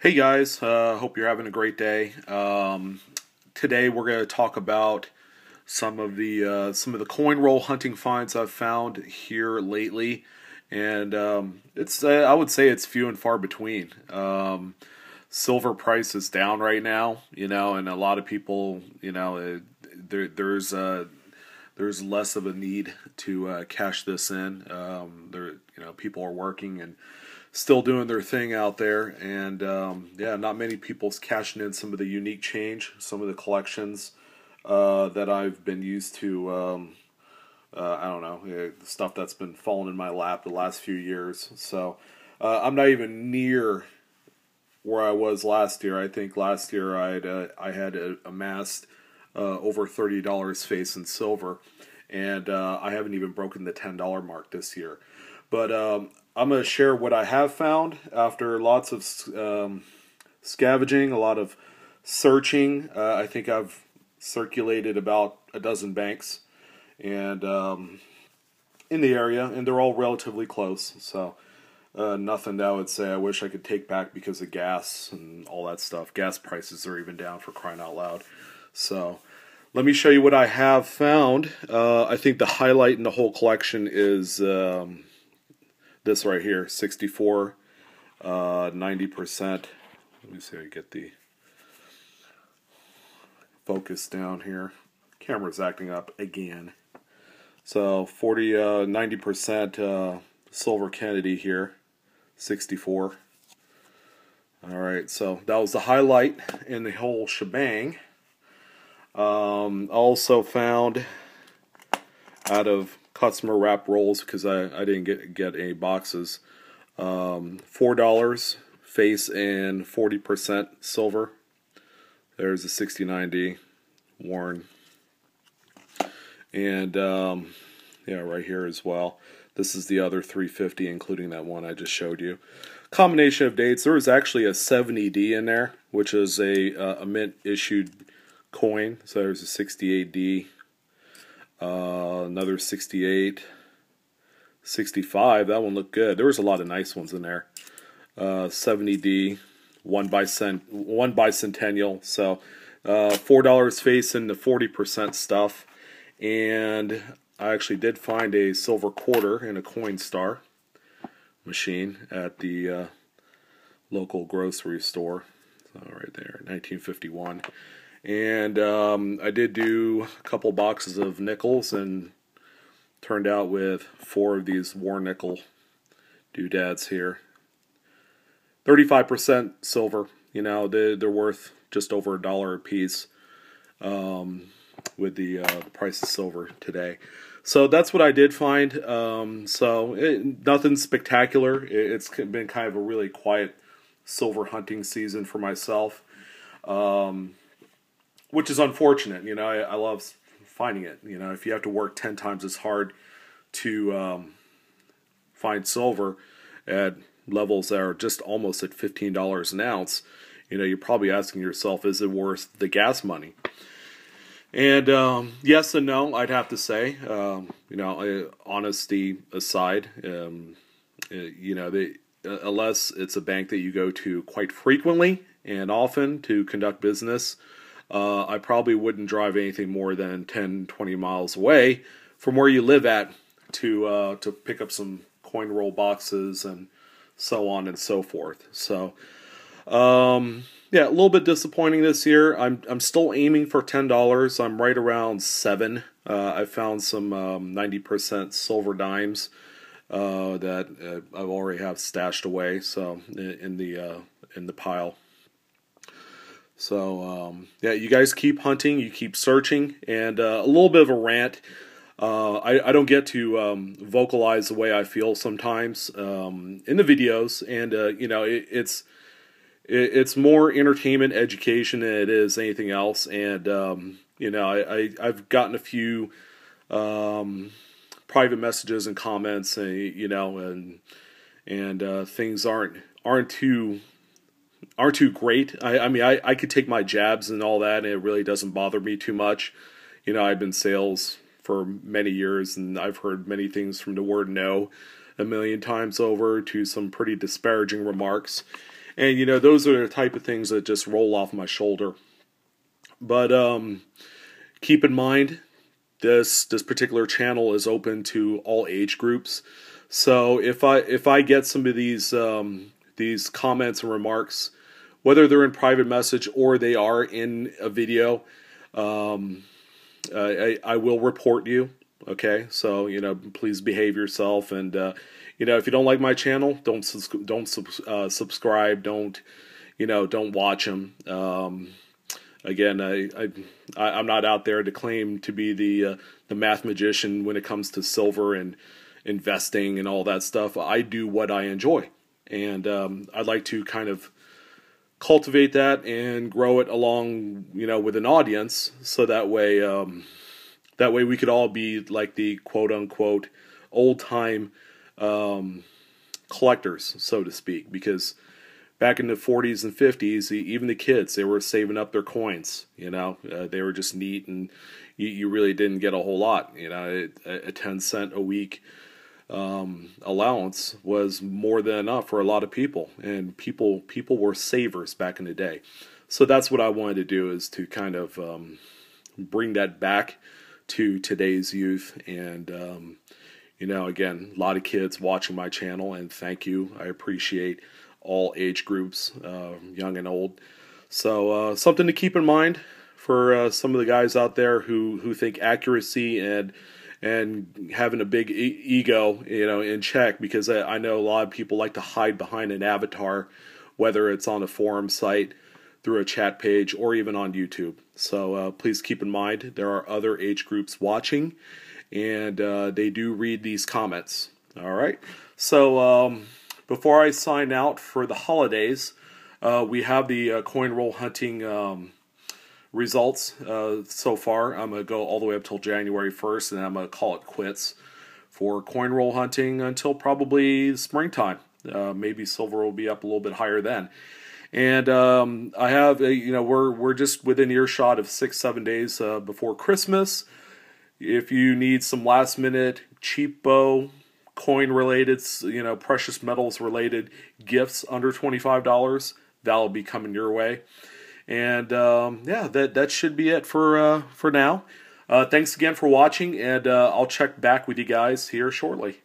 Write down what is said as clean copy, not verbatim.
Hey guys, hope you're having a great day. Today we're going to talk about some of the coin roll hunting finds I've found here lately, and it's I would say it's few and far between. Silver price is down right now, and a lot of people, there's less of a need to cash this in. People are working and still doing their thing out there, and yeah, not many people's cashing in some of the unique change, some of the collections that I've been used to. I don't know, stuff that's been falling in my lap the last few years. So I'm not even near where I was last year. I think last year I had amassed over $30 face in silver, and I haven't even broken the $10 mark this year. But I'm going to share what I have found after lots of scavenging, a lot of searching. I think I've circulated about a dozen banks and in the area, and they're all relatively close. So nothing that I would say I wish I could take back because of gas and all that stuff. Gas prices are even down, for crying out loud. So let me show you what I have found. I think the highlight in the whole collection is this right here, 64, 90%. Let me see if I get the focus down here. Camera's acting up again. So 90% silver Kennedy here, 64. Alright, so that was the highlight in the whole shebang. Also found out of customer wrap rolls, because I didn't get any boxes, $4 face and 40% silver. There's a 6090 worn, and yeah, right here as well. This is the other 350, including that one I just showed you. Combination of dates. There was actually a 70D in there, which is a mint issued coin. So there's a 68D, another 68, 65. That one looked good. There was a lot of nice ones in there. 70D, one bicentennial. So $4 face in the 40% stuff. And I actually did find a silver quarter in a Coinstar machine at the local grocery store. So right there, 1951. And I did do a couple boxes of nickels, and turned out with 4 of these war nickel doodads here. 35% silver. They're worth just over $1 a piece with the price of silver today. So that's what I did find. Nothing spectacular. It's been kind of a really quiet silver hunting season for myself, which is unfortunate. I love finding it. If you have to work 10 times as hard to find silver at levels that are just almost at $15 an ounce, you're probably asking yourself, is it worth the gas money? And yes and no, I'd have to say. Honesty aside, unless it's a bank that you go to quite frequently and often to conduct business, I probably wouldn't drive anything more than 10, 20 miles away from where you live at to pick up some coin roll boxes and so on and so forth. So, yeah, a little bit disappointing this year. I'm still aiming for $10. I'm right around 7. I found some 90% silver dimes that I already have stashed away. So in the pile. So yeah, you guys keep hunting, you keep searching, and a little bit of a rant. I don't get to vocalize the way I feel sometimes in the videos, and it's more entertainment, education than it is anything else. And I've gotten a few private messages and comments, and things aren't too great. I could take my jabs and all that, and it really doesn't bother me too much. I've been sales for many years, and I've heard many things from the word no a million times over to some pretty disparaging remarks. And those are the type of things that just roll off my shoulder. But keep in mind, this particular channel is open to all age groups. So if I get some of these comments and remarks, whether they're in private message or they are in a video, I will report you. Okay, so please behave yourself, and if you don't like my channel, don't subscribe. Don't watch them. Again, I'm not out there to claim to be the math magician when it comes to silver and investing and all that stuff. I do what I enjoy, and I'd like to kind of cultivate that and grow it along, with an audience, so that way we could all be like the quote unquote old time collectors, so to speak, because back in the 40s and 50s, even the kids, they were saving up their coins. They were just neat, and you really didn't get a whole lot. A 10-cent a week allowance was more than enough for a lot of people, and people were savers back in the day. So that's what I wanted to do, is to kind of bring that back to today's youth. And again, a lot of kids watching my channel, and thank you. I appreciate all age groups, young and old. So something to keep in mind for some of the guys out there who think accuracy and having a big ego, in check, because I know a lot of people like to hide behind an avatar, whether it's on a forum site, through a chat page, or even on YouTube. So please keep in mind, there are other age groups watching, and they do read these comments. All right. So before I sign out for the holidays, we have the coin roll hunting results so far. I'm going to go all the way up till January 1st, and then I'm going to call it quits for coin roll hunting until probably springtime. Maybe silver will be up a little bit higher then. And I have, we're just within earshot of 6-7 days before Christmas. If you need some last minute cheapo coin related, precious metals related gifts under $25, that'll be coming your way. And yeah, that should be it for now. Thanks again for watching, and I'll check back with you guys here shortly.